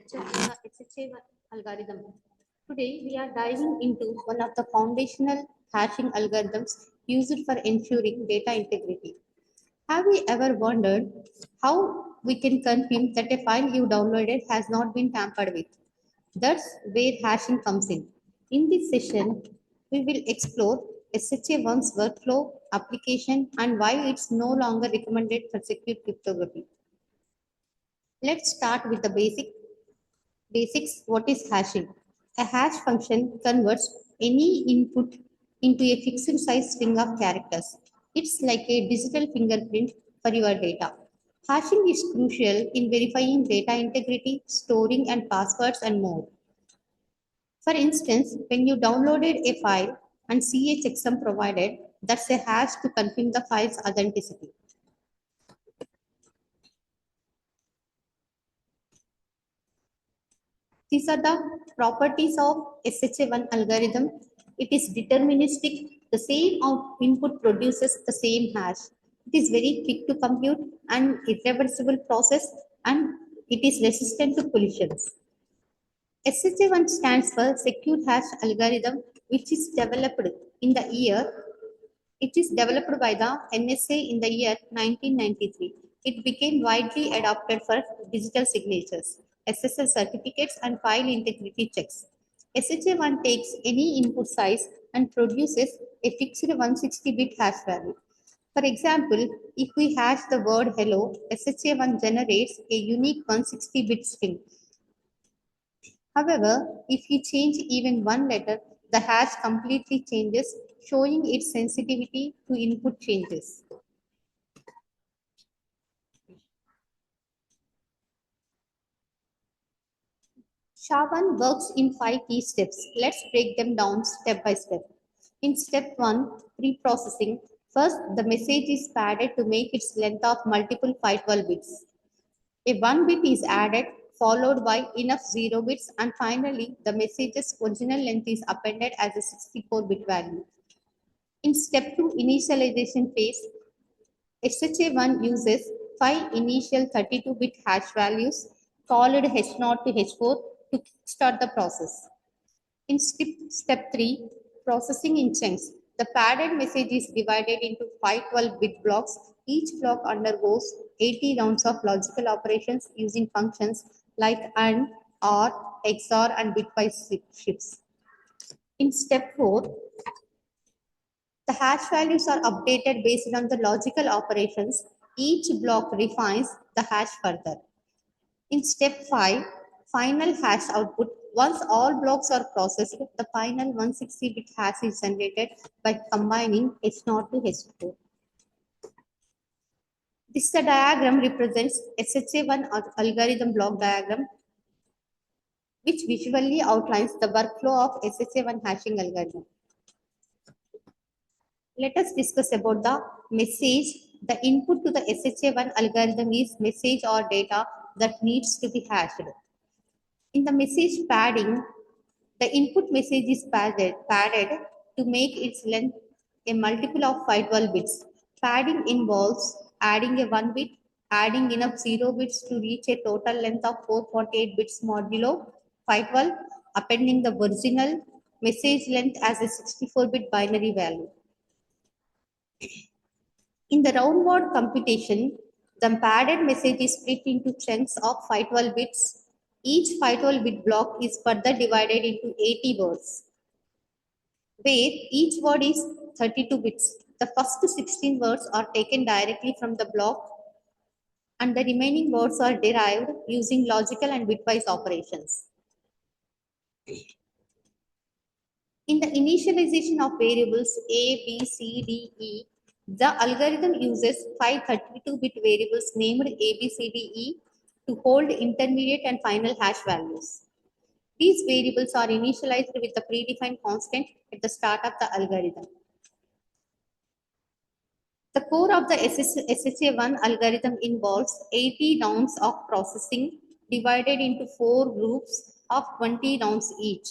lecture on the SHA-1 algorithm. Today, we are diving into one of the foundational hashing algorithms used for ensuring data integrity. Have you ever wondered how we can confirm that a file you downloaded has not been tampered with? That's where hashing comes in. In this session, we will explore SHA-1's workflow, application, and why it's no longer recommended for secure cryptography. Let's start with the basics. What is hashing? A hash function converts any input into a fixed size string of characters. It's like a digital fingerprint for your data. Hashing is crucial in verifying data integrity, storing and passwords and more. For instance, when you downloaded a file and see a checksum provided, that's a hash to confirm the file's authenticity. These are the properties of SHA-1 algorithm. It is deterministic. The same input produces the same hash. It is very quick to compute and irreversible process, and it is resistant to collisions. SHA-1 stands for Secure Hash Algorithm, which is developed in the year. It is developed by the NSA in the year 1993. It became widely adopted for digital signatures, SSL certificates, and file integrity checks. SHA-1 takes any input size and produces a fixed 160-bit hash value. For example, if we hash the word hello, SHA-1 generates a unique 160-bit string. However, if we change even one letter, the hash completely changes, showing its sensitivity to input changes. SHA-1 works in 5 key steps. Let's break them down step by step. In step 1, pre-processing, first the message is padded to make its length of multiple 512 bits. A 1 bit is added, followed by enough 0 bits, and finally the message's original length is appended as a 64-bit value. In step 2, initialization phase, SHA-1 uses 5 initial 32-bit hash values called H0 to H4 to start the process. In step 3, processing in chunks, the padded message is divided into 5 12-bit blocks. Each block undergoes 80 rounds of logical operations using functions like AND, OR, XOR, and bitwise shifts. In step 4, the hash values are updated based on the logical operations. Each block refines the hash further. In step 5, final hash output. Once all blocks are processed, the final 160-bit hash is generated by combining H0 to H4. This diagram represents SHA-1 algorithm block diagram, which visually outlines the workflow of SHA-1 hashing algorithm. Let us discuss about the message. The input to the SHA-1 algorithm is message or data that needs to be hashed. In the message padding, the input message is padded to make its length a multiple of 512 bits. Padding involves adding a 1 bit, adding enough 0 bits to reach a total length of 448 bits modulo 512, appending the original message length as a 64-bit binary value. In the round-word computation, the padded message is split into chunks of 512 bits. Each 512-bit block is further divided into 80 words, where each word is 32 bits. The first 16 words are taken directly from the block, and the remaining words are derived using logical and bitwise operations. In the initialization of variables A, B, C, D, E, the algorithm uses 5 32-bit variables named A, B, C, D, E to hold intermediate and final hash values. These variables are initialized with the predefined constant at the start of the algorithm. The core of the SHA-1 algorithm involves 80 rounds of processing divided into 4 groups of 20 rounds each.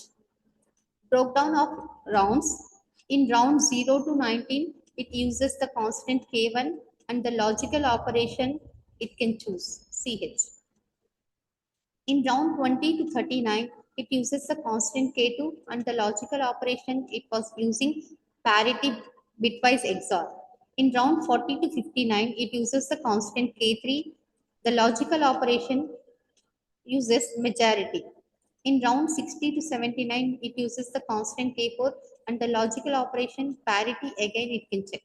Breakdown of rounds. In round 0 to 19, it uses the constant K1 and the logical operation it can choose, CH. In round 20 to 39, it uses the constant K2 and the logical operation it was using parity bitwise XOR. In round 40 to 59, it uses the constant K3. The logical operation uses majority. In round 60 to 79, it uses the constant K4 and the logical operation parity again it can check.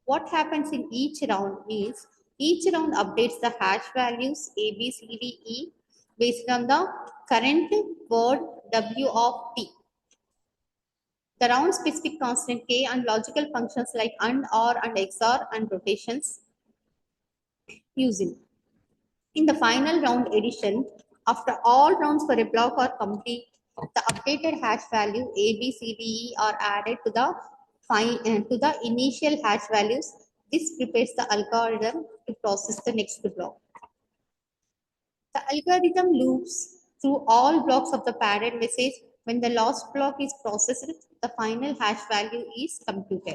What happens in each round is each round updates the hash values A, B, C, D, E based on the current word W of T. The round specific constant K and logical functions like AND, OR, and XOR and rotations using. In the final round addition, after all rounds for a block are complete, the updated hash value A, B, C, D, E are added to the initial hash values. This prepares the algorithm to process the next block. The algorithm loops through all blocks of the padded message. When the last block is processed, the final hash value is computed.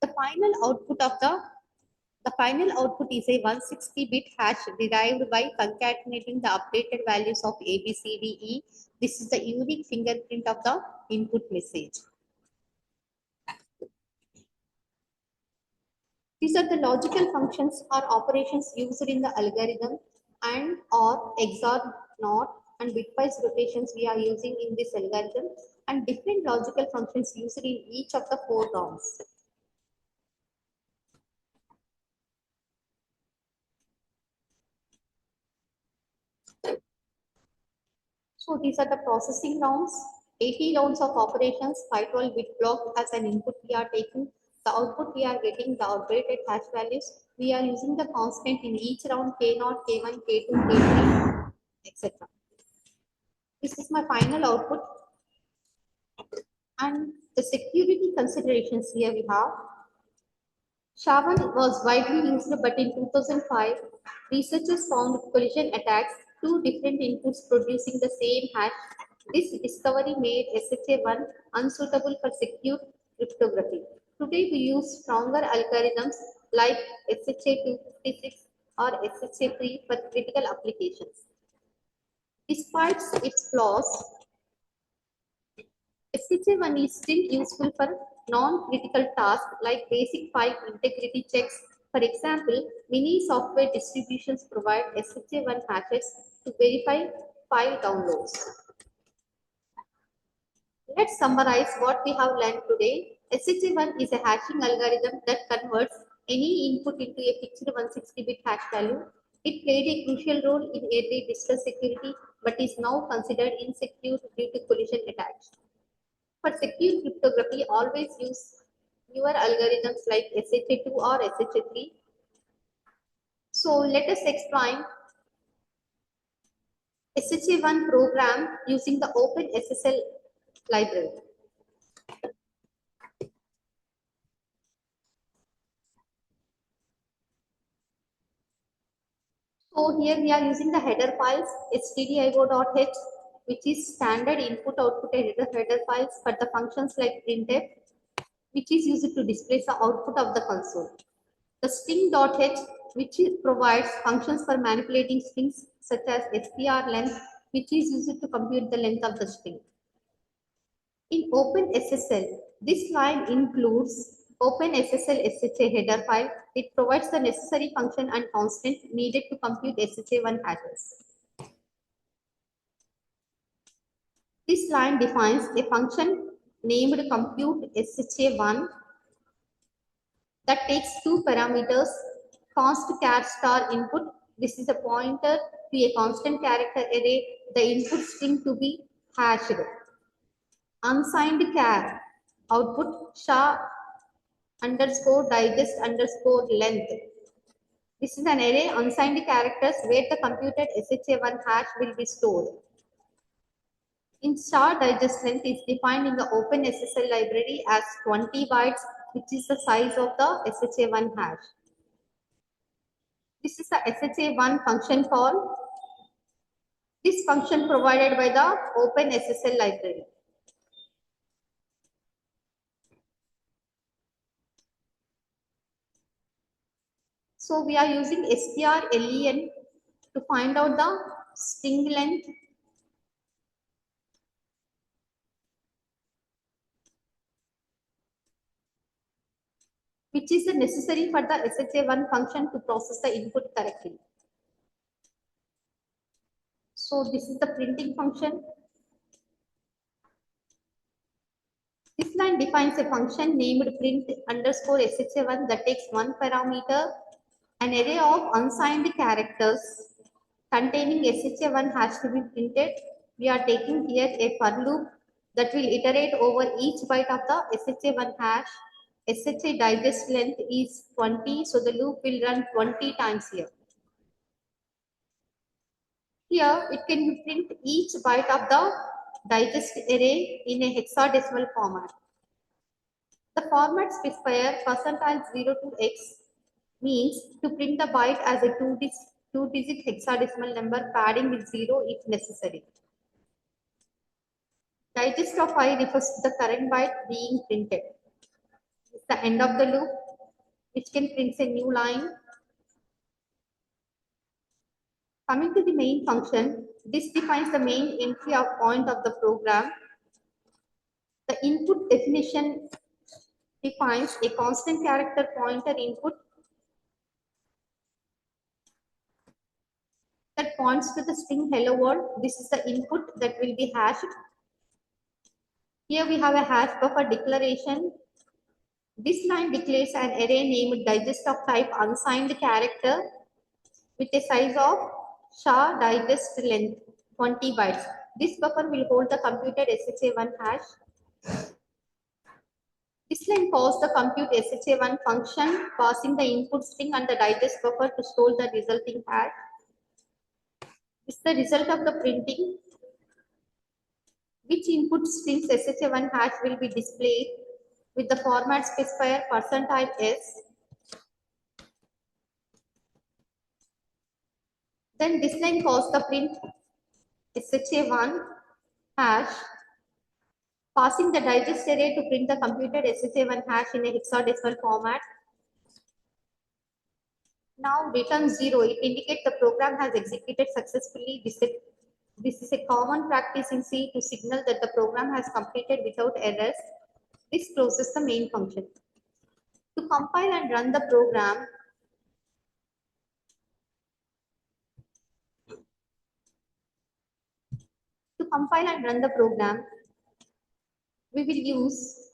The final output of the final output is a 160-bit hash derived by concatenating the updated values of A, B, C, D, E. This is the unique fingerprint of the input message. These are the logical functions or operations used in the algorithm and or XOR NOT and bitwise rotations we are using in this algorithm and different logical functions used in each of the 4 rounds. So these are the processing rounds. 80 rounds of operations, 512-bit block as an input we are taking. The output we are getting the updated hash values. We are using the constant in each round K0, K1, K2, K3, etc. This is my final output. And the security considerations here we have. SHA-1 was widely used, but in 2005, researchers found collision attacks, 2 different inputs producing the same hash. This discovery made SHA-1 unsuitable for secure cryptography. Today, we use stronger algorithms like SHA-256 or SHA-3 for critical applications. Despite its flaws, SHA-1 is still useful for non-critical tasks like basic file integrity checks. For example, many software distributions provide SHA-1 hashes to verify file downloads. Let's summarize what we have learned today. SHA-1 is a hashing algorithm that converts any input into a fixed 160-bit hash value. It played a crucial role in early digital security but is now considered insecure due to collision attacks. For secure cryptography, always use newer algorithms like SHA-2 or SHA-3. So let us explain SHA-1 program using the Open SSL library. So here we are using the header files stdio.h, which is standard input-output header files for the functions like printf, which is used to display the output of the console. The string.h, which provides functions for manipulating strings such as str length, which is used to compute the length of the string. In OpenSSL, this line includes OpenSSL SHA header file. It provides the necessary function and constant needed to compute SHA-1 hashes. This line defines a function named compute SHA-1 that takes 2 parameters, const char star input. This is a pointer to a constant character array, the input string to be hashed. Unsigned char output SHA underscore digest underscore length. This is an array unsigned characters where the computed SHA-1 hash will be stored. In SHA digest length is defined in the OpenSSL library as 20 bytes, which is the size of the SHA-1 hash. This is the SHA-1 function call. This function provided by the OpenSSL library. So we are using strlen to find out the string length, which is necessary for the SHA-1 function to process the input correctly. So this is the printing function. This line defines a function named print underscore SHA-1 that takes one parameter, an array of unsigned characters containing SHA-1 has to be printed. We are taking here a for loop that will iterate over each byte of the SHA-1 hash. SHA digest length is 20, so the loop will run 20 times here. Here, it can print each byte of the digest array in a hexadecimal format. The format specifier %0 to x means to print the byte as a two-digit hexadecimal number padding with 0 if necessary. Digest of I refers to the current byte being printed. It's the end of the loop, which can print a new line. Coming to the main function, this defines the main entry of point of the program. The input definition defines a constant character pointer input that points to the string hello world. This is the input that will be hashed. Here we have a hash buffer declaration. This line declares an array named digest of type unsigned character with a size of SHA digest length 20 bytes. This buffer will hold the computed SHA-1 hash. This line calls the compute SHA-1 function, passing the input string and the digest buffer to store the resulting hash. This is the result of the printing. Which input strings SHA-1 hash will be displayed with the format specifier %s. Then this line calls the print SHA-1 hash, passing the digest array to print the computed SHA-1 hash in a hexadecimal format. Now return 0, it indicates the program has executed successfully. This is a common practice in C to signal that the program has completed without errors. This closes the main function. To compile and run the program, we will use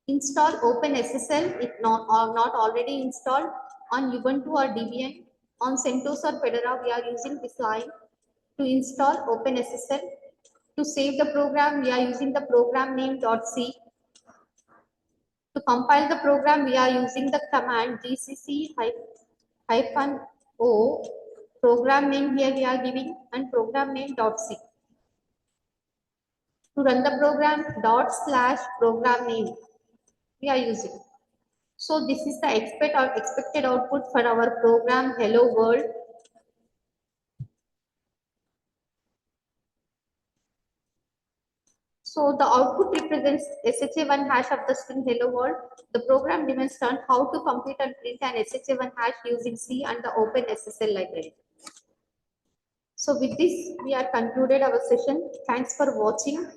install OpenSSL if not already installed on Ubuntu or Debian. On CentOS or Fedora, we are using this line to install OpenSSL. To save the program, we are using the program name .c. To compile the program, we are using the command gcc-o. Program name here we are giving and program name .c. To run the program, /program name we are using. So this is the expected output for our program hello world. So the output represents SHA-1 hash of the string hello world. The program demonstrates how to compute and print an SHA-1 hash using C and the OpenSSL library. So with this, we are concluded our session. Thanks for watching.